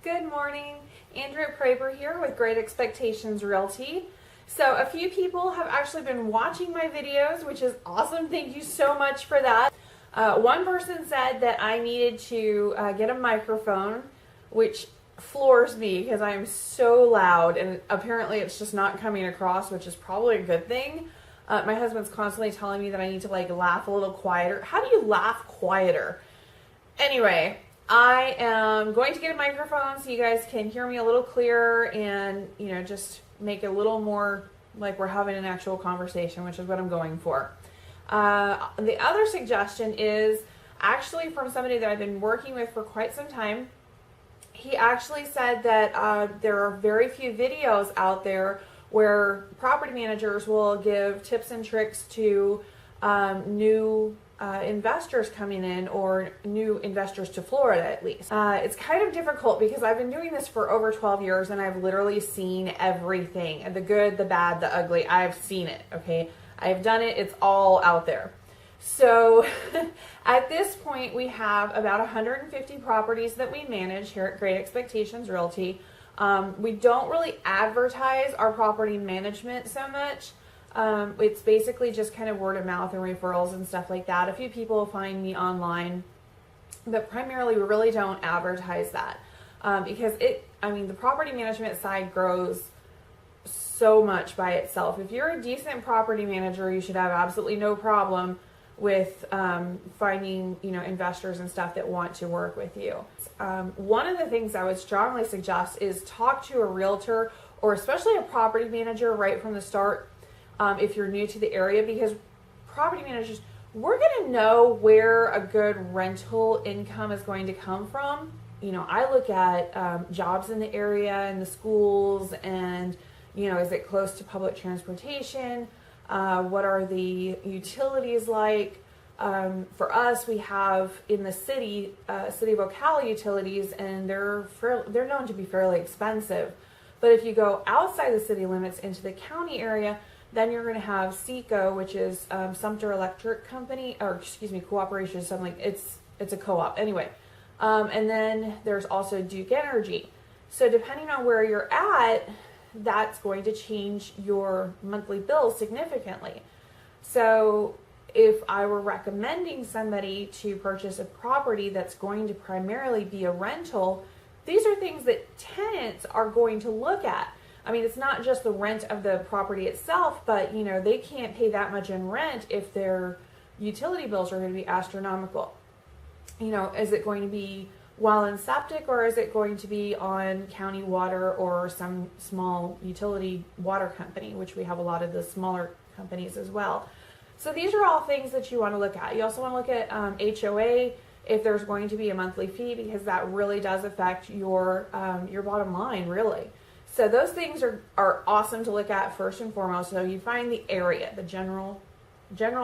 Good morning. Andrea Proeber here with Great Expectations Realty. So a few people have actually been watching my videos, which is awesome. Thank you so much for that. One person said that I needed to get a microphone, which floors me because I am so loud and apparently it's just not coming across, which is probably a good thing. My husband's constantly telling me that I need to laugh a little quieter. How do you laugh quieter? Anyway, I am going to get a microphone so you guys can hear me a little clearer and, just make it a little more like we're having an actual conversation, which is what I'm going for. The other suggestion is actually from somebody that I've been working with for quite some time. He actually said that there are very few videos out there where property managers will give tips and tricks to new investors coming in, or new investors to Florida at least. It's kind of difficult because I've been doing this for over 12 years and I've literally seen everything, the good, the bad, the ugly. I've seen it, okay? I've done it. It's all out there. So at this point, we have about 150 properties that we manage here at Great Expectations Realty. We don't really advertise our property management so much. It's basically just kind of word of mouth and referrals and stuff like that. A few people find me online, but primarily we really don't advertise that because the property management side grows so much by itself. If you're a decent property manager, you should have absolutely no problem with finding investors and stuff that want to work with you. One of the things I would strongly suggest is talk to a realtor or especially a property manager right from the start if you're new to the area, because property managers, we're going to know where a good rental income is going to come from. I look at jobs in the area and the schools and is it close to public transportation? What are the utilities like? For us, we have in the city of Ocala utilities, and they're known to be fairly expensive. But if you go outside the city limits into the county area, then you're going to have SECO, which is Sumter Electric Company, Cooperation, something like it's a co-op anyway. And then there's also Duke Energy. So depending on where you're at, that's going to change your monthly bill significantly. So if I were recommending somebody to purchase a property that's going to primarily be a rental, these are things that tenants are going to look at. It's not just the rent of the property itself, but they can't pay that much in rent if their utility bills are going to be astronomical. Is it going to be well in septic, or is it going to be on county water or some small utility water company, which we have a lot of the smaller companies as well. So these are all things that you want to look at. You also want to look at HOA, if there's going to be a monthly fee, because that really does affect your bottom line, really. So those things are awesome to look at first and foremost. So you find the area, the general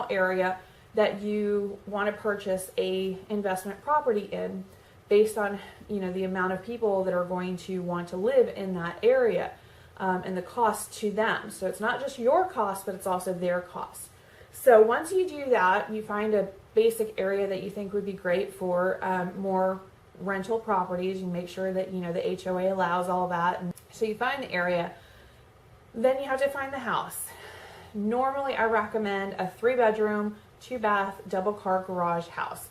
area that you want to purchase a investment property in, based on the amount of people that are going to want to live in that area and the cost to them. So it's not just your cost, but it's also their cost. So once you do that, you find a basic area that you think would be great for more rental properties. You make sure that the HOA allows all that. And so you find the area, then you have to find the house. Normally I recommend a 3-bedroom, 2-bath, double-car garage house.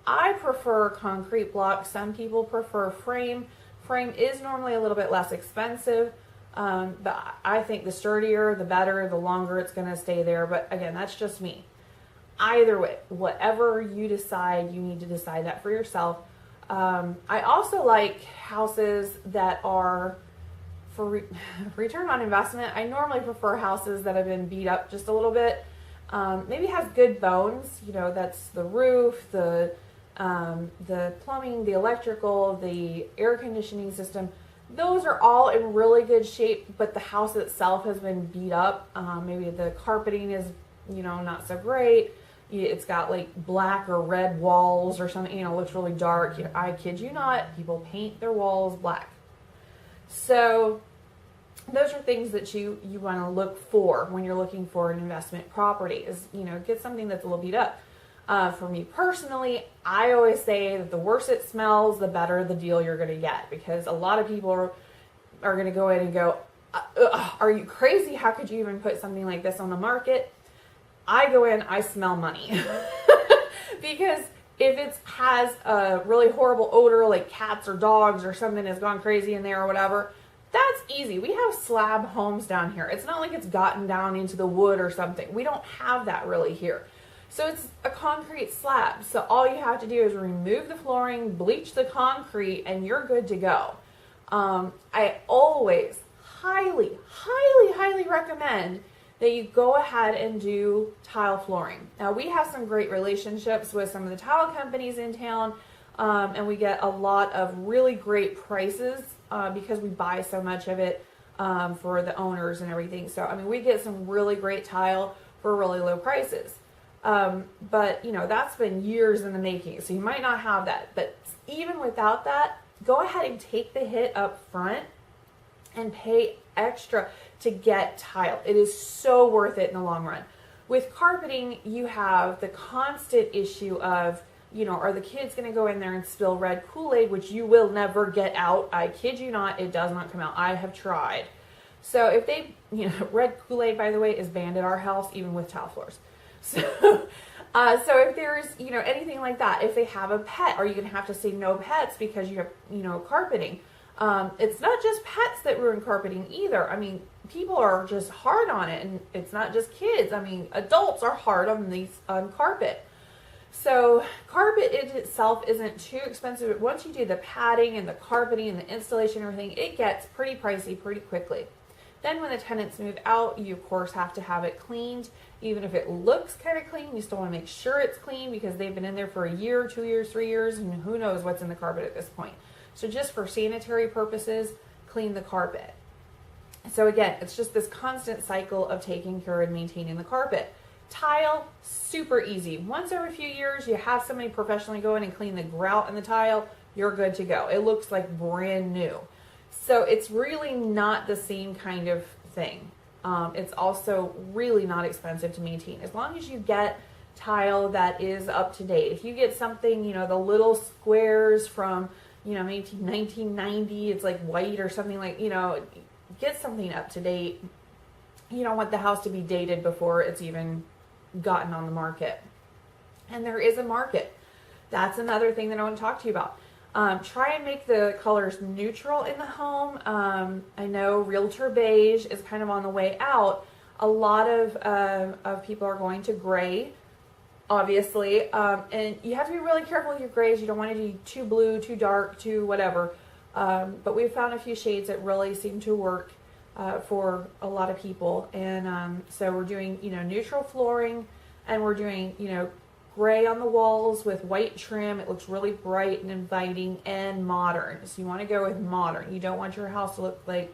I prefer concrete blocks. Some people prefer frame. Frame is normally a little bit less expensive, but I think the sturdier, the better, the longer it's going to stay there. But again, that's just me. Either way, whatever you decide, you need to decide that for yourself. I also like houses that are for return on investment. I normally prefer houses that have been beat up just a little bit. Maybe has good bones. That's the roof, the plumbing, the electrical, the air conditioning system. Those are all in really good shape, but the house itself has been beat up. Maybe the carpeting is, not so great. It's got like black or red walls or something, looks really dark. I kid you not, people paint their walls black. So those are things that you want to look for when you're looking for an investment property is, get something that's a little beat up. For me personally, I always say that the worse it smells, the better the deal you're going to get, because a lot of people are going to go in and go, are you crazy? How could you even put something like this on the market? I go in, I smell money. Because if it has a really horrible odor, like cats or dogs or something has gone crazy in there or whatever, that's easy. We have slab homes down here. It's not like it's gotten down into the wood or something. We don't have that really here. So it's a concrete slab. So all you have to do is remove the flooring, bleach the concrete, and you're good to go. I always highly, highly, highly recommend that you go ahead and do tile flooring. Now, we have some great relationships with some of the tile companies in town, and we get a lot of really great prices because we buy so much of it for the owners and everything. So, I mean, we get some really great tile for really low prices. But, you know, that's been years in the making, so you might not have that. But even without that, go ahead and take the hit up front and pay extra to get tile. It is so worth it in the long run. With carpeting, you have the constant issue of, you know, are the kids going to go in there and spill red Kool-Aid, which you will never get out. I kid you not, it does not come out. I have tried. So if they, you know, red Kool-Aid, by the way, is banned at our house, even with tile floors. So, so if there's, you know, anything like that, if they have a pet, are you going to have to say no pets because you have, you know, carpeting? It's not just pets that ruin carpeting either. I mean, people are just hard on it, and it's not just kids. I mean, adults are hard on carpet. So carpet in itself isn't too expensive. Once you do the padding and the carpeting and the installation and everything, it gets pretty pricey pretty quickly. Then when the tenants move out, you of course have to have it cleaned. Even if it looks kind of clean, you still want to make sure it's clean because they've been in there for a year, 2 years, 3 years, and who knows what's in the carpet at this point. So just for sanitary purposes, clean the carpet. So again, it's just this constant cycle of taking care and maintaining the carpet. Tile, super easy. Once every few years, you have somebody professionally go in and clean the grout in the tile, you're good to go. It looks like brand new. So it's really not the same kind of thing. It's also really not expensive to maintain. As long as you get tile that is up to date. If you get something, you know, the little squares from, you know, maybe 1990, it's like white or something, like, you know, get something up to date. You don't want the house to be dated before it's even gotten on the market. And there is a market. That's another thing that I want to talk to you about. Try and make the colors neutral in the home. I know realtor beige is kind of on the way out. A lot of people are going to gray, obviously, and you have to be really careful with your grays. You don't want to be too blue, too dark, too whatever. But we've found a few shades that really seem to work for a lot of people, and so we're doing, you know, neutral flooring, and we're doing, you know, gray on the walls with white trim. It looks really bright and inviting and modern. So you want to go with modern. You don't want your house to look like,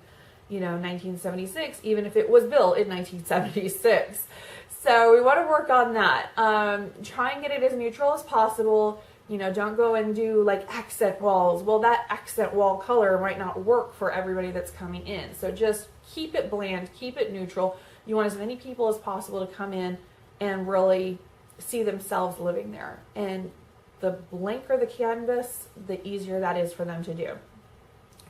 you know, 1976, even if it was built in 1976. So we want to work on that. Try and get it as neutral as possible. You know, don't go and do like accent walls. Well, that accent wall color might not work for everybody that's coming in. So just keep it bland, keep it neutral. You want as many people as possible to come in and really see themselves living there. And the blanker the canvas, the easier that is for them to do.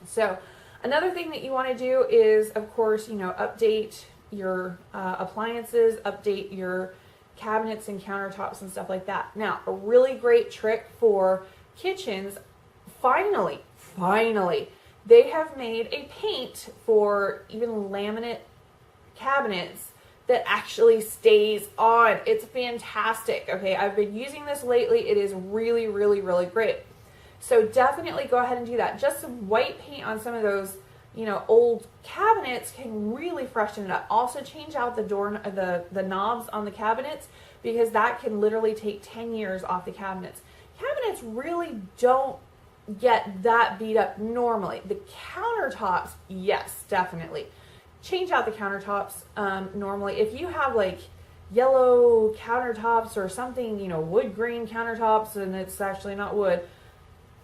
So another thing that you want to do is, of course, you know, update your appliances, update your cabinets and countertops and stuff like that. Now, a really great trick for kitchens, finally, they have made a paint for even laminate cabinets that actually stays on. It's fantastic. Okay, I've been using this lately. It is really, really, really great. So definitely go ahead and do that. Just some white paint on some of those, you know, old cabinets can really freshen it up. Also change out the knobs on the cabinets, because that can literally take 10 years off the cabinets. Cabinets really don't get that beat up normally. The countertops, yes, definitely. Change out the countertops normally. If you have like yellow countertops or something, you know, wood grain countertops, and it's actually not wood,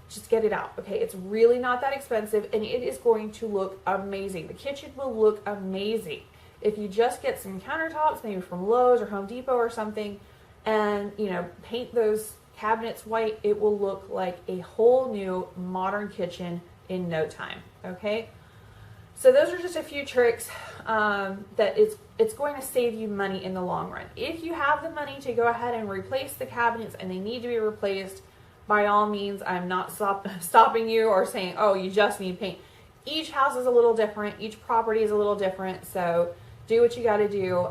just get it out. Okay, it's really not that expensive, and it is going to look amazing. The kitchen will look amazing. If you just get some countertops, maybe from Lowe's or Home Depot or something, and, paint those cabinets white, it will look like a whole new modern kitchen in no time. Okay. So those are just a few tricks that it's going to save you money in the long run. If you have the money to go ahead and replace the cabinets and they need to be replaced, by all means, I'm not stopping you or saying, oh, you just need paint. Each house is a little different. Each property is a little different. So do what you got to do.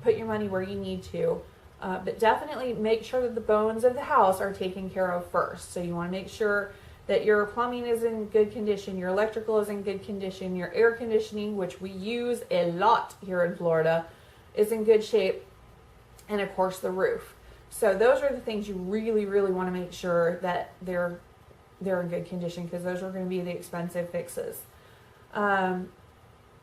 Put your money where you need to. But definitely make sure that the bones of the house are taken care of first. So you want to make sure that your plumbing is in good condition, your electrical is in good condition, your air conditioning, which we use a lot here in Florida, is in good shape, and of course the roof. So those are the things you really, really want to make sure that they're in good condition, because those are going to be the expensive fixes. I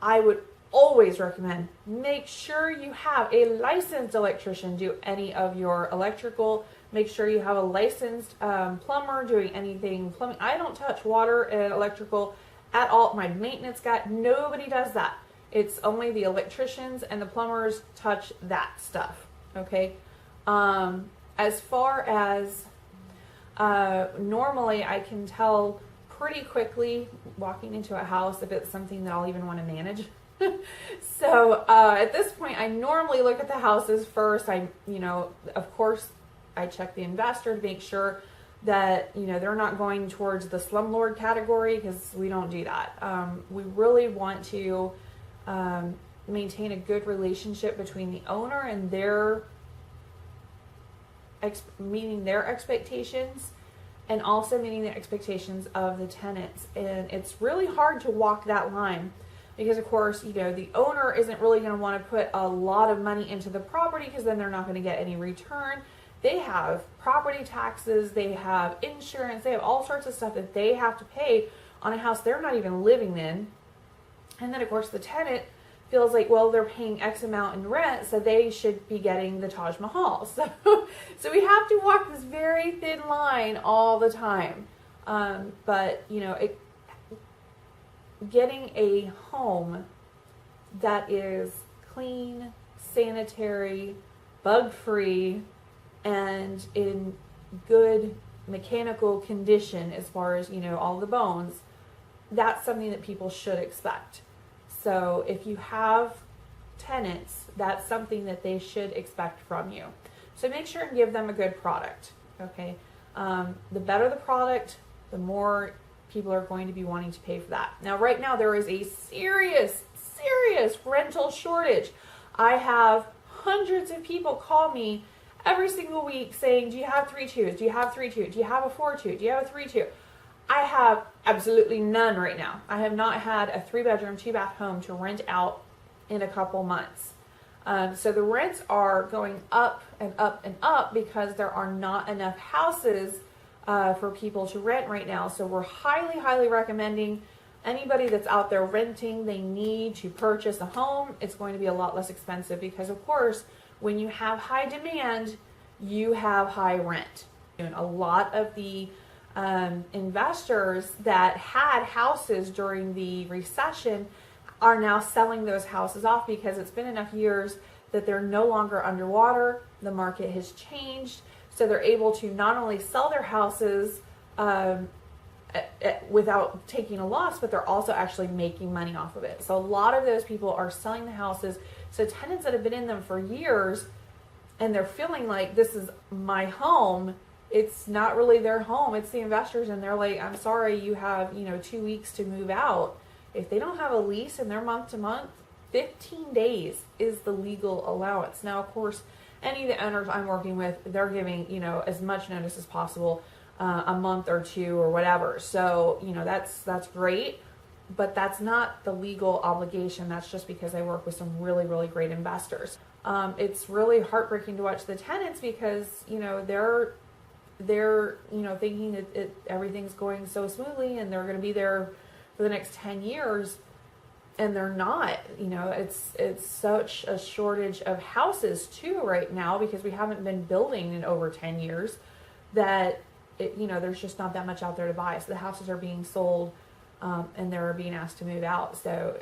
would always recommend, make sure you have a licensed electrician do any of your electrical. Make sure you have a licensed plumber doing anything plumbing. I don't touch water and electrical at all. My maintenance guy, nobody does that. It's only the electricians and the plumbers touch that stuff. Okay. As far as normally, I can tell pretty quickly walking into a house if it's something that I'll even want to manage. So at this point, I normally look at the houses first. Of course, I check the investor to make sure that, they're not going towards the slumlord category, because we don't do that. We really want to maintain a good relationship between the owner and meeting their expectations, and also meeting the expectations of the tenants. And it's really hard to walk that line, because of course, the owner isn't really going to want to put a lot of money into the property, because then they're not going to get any return. They have property taxes, they have insurance, they have all sorts of stuff that they have to pay on a house they're not even living in. And then of course the tenant feels like, well, they're paying X amount in rent, so they should be getting the Taj Mahal. So we have to walk this very thin line all the time. But getting a home that is clean, sanitary, bug-free, and in good mechanical condition, as far as, all the bones, that's something that people should expect. So if you have tenants, that's something that they should expect from you. So make sure and give them a good product. Okay. The better the product, the more people are going to be wanting to pay for that. Now, right now, there is a serious rental shortage. I have hundreds of people call me every single week saying, do you have 3-2s? Do you have 3-2? Do you have a 4-2? Do you have a 3-2? I have absolutely none right now. I have not had a 3-bedroom, 2-bath home to rent out in a couple months. So the rents are going up and up and up, because there are not enough houses for people to rent right now. So we're highly, highly recommending anybody that's out there renting, they need to purchase a home. It's going to be a lot less expensive, because of course, when you have high demand, you have high rent. And a lot of the investors that had houses during the recession are now selling those houses off, because it's been enough years that they're no longer underwater. The market has changed. So they're able to not only sell their houses without taking a loss, but they're also actually making money off of it. So a lot of those people are selling the houses. So tenants that have been in them for years, and they're feeling like, this is my home, it's not really their home, it's the investors, and they're like, I'm sorry, you have 2 weeks to move out. If they don't have a lease and they're month to month, 15 days is the legal allowance. Now, of course, any of the owners I'm working with, they're giving as much notice as possible, a month or 2 or whatever. So that's great, but that's not the legal obligation. That's just because I work with some really, really great investors. It's really heartbreaking to watch the tenants, because they're thinking that everything's going so smoothly and they're going to be there for the next 10 years, and they're not. It's such a shortage of houses too right now, because we haven't been building in over 10 years, that there's just not that much out there to buy. So the houses are being sold, and they're being asked to move out. So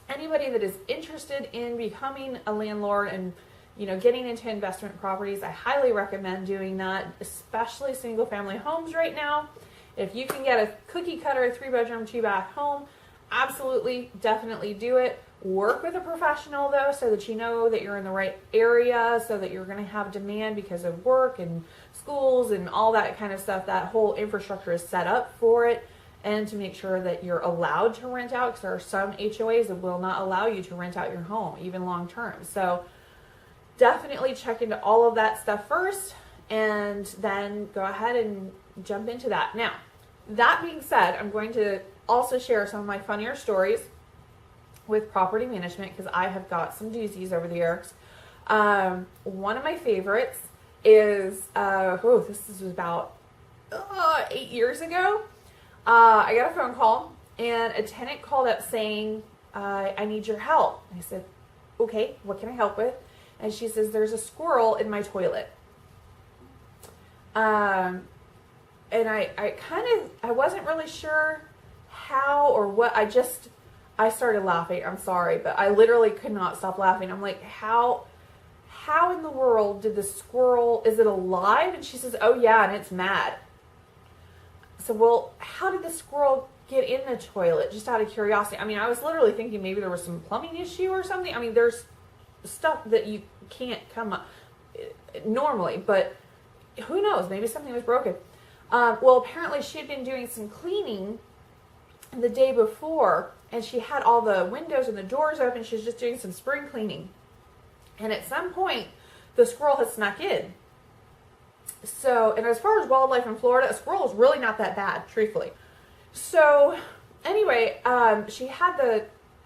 anybody that is interested in becoming a landlord and getting into investment properties, I highly recommend doing that, especially single family homes right now. If you can get a cookie cutter, 3-bedroom, 2-bath home, absolutely, definitely do it. Work with a professional though, so that you know that you're in the right area, so that you're going to have demand because of work and schools and all that kind of stuff. That whole infrastructure is set up for it, and to make sure that you're allowed to rent out, because there are some HOAs that will not allow you to rent out your home, even long term. So definitely check into all of that stuff first, and then go ahead and jump into that. Now, that being said, I'm going to also share some of my funnier stories with property management, because I have got some doozies over the years. One of my favorites is, this is about 8 years ago. I got a phone call, and a tenant called up saying, I need your help. I said, okay, what can I help with? And she says, there's a squirrel in my toilet. And I wasn't really sure how or what. I started laughing. I'm sorry, but I literally could not stop laughing. I'm like, how in the world did the squirrel, is it alive? And she says, oh yeah, and it's mad. So, well, how did the squirrel get in the toilet? Just out of curiosity. I mean, I was literally thinking maybe there was some plumbing issue or something. I mean, there's stuff that you can't come up normally, but who knows? Maybe something was broken. Well, apparently she had been doing some cleaning the day before, and she had all the windows and the doors open. She was just doing some spring cleaning. And at some point, the squirrel had snuck in. So, and as far as wildlife in Florida, a squirrel is really not that bad, truthfully. So, anyway, she had the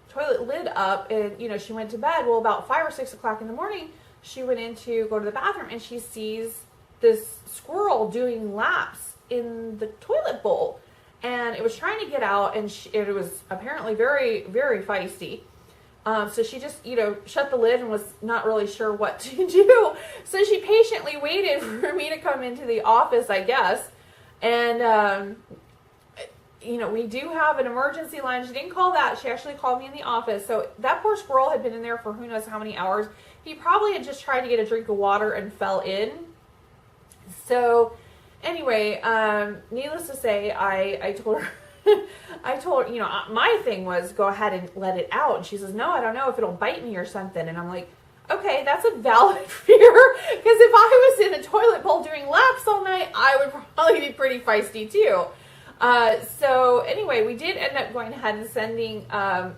toilet lid up, and, she went to bed. Well, about 5 or 6 o'clock in the morning, she went in to go to the bathroom, and she sees this squirrel doing laps in the toilet bowl. And it was trying to get out, and it was apparently very, very feisty. So she just, shut the lid and was not really sure what to do. So she patiently waited for me to come into the office, I guess. And, we do have an emergency line. She didn't call that. She actually called me in the office. So that poor squirrel had been in there for who knows how many hours. He probably had just tried to get a drink of water and fell in. So anyway, needless to say, I told her, my thing was go ahead and let it out. And she says, no, I don't know if it'll bite me or something. And I'm like, okay, that's a valid fear. Because if I was in a toilet bowl doing laps all night, I would probably be pretty feisty too. So anyway, we did end up going ahead and sending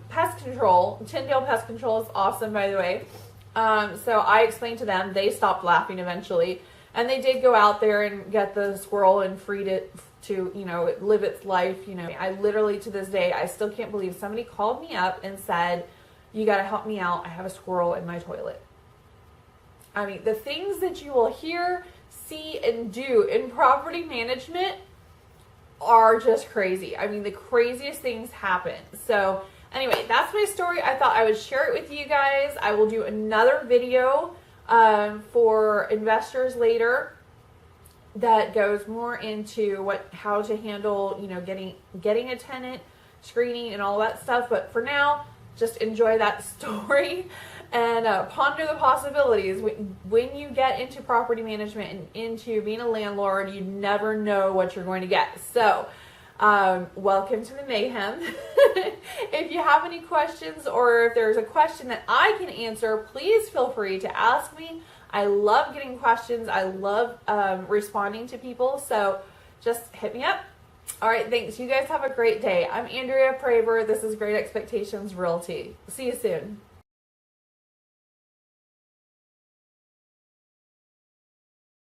pest control. Tyndale Pest Control is awesome, by the way. So I explained to them. They stopped laughing eventually. And they did go out there and get the squirrel and freed it to, live its life. I literally, to this day, I still can't believe somebody called me up and said, you got to help me out. I have a squirrel in my toilet. I mean, the things that you will hear, see, and do in property management are just crazy. I mean, the craziest things happen. So anyway, that's my story. I thought I would share it with you guys. I will do another video for investors later that goes more into how to handle, getting a tenant, screening, and all that stuff. But for now, just enjoy that story and ponder the possibilities. When you get into property management and into being a landlord, you never know what you're going to get. So welcome to the mayhem. If you have any questions, or if there's a question that I can answer, please feel free to ask me. I love getting questions. I love responding to people. So just hit me up. All right, thanks. You guys have a great day. I'm Andrea Proeber. This is Great Expectations Realty. See you soon.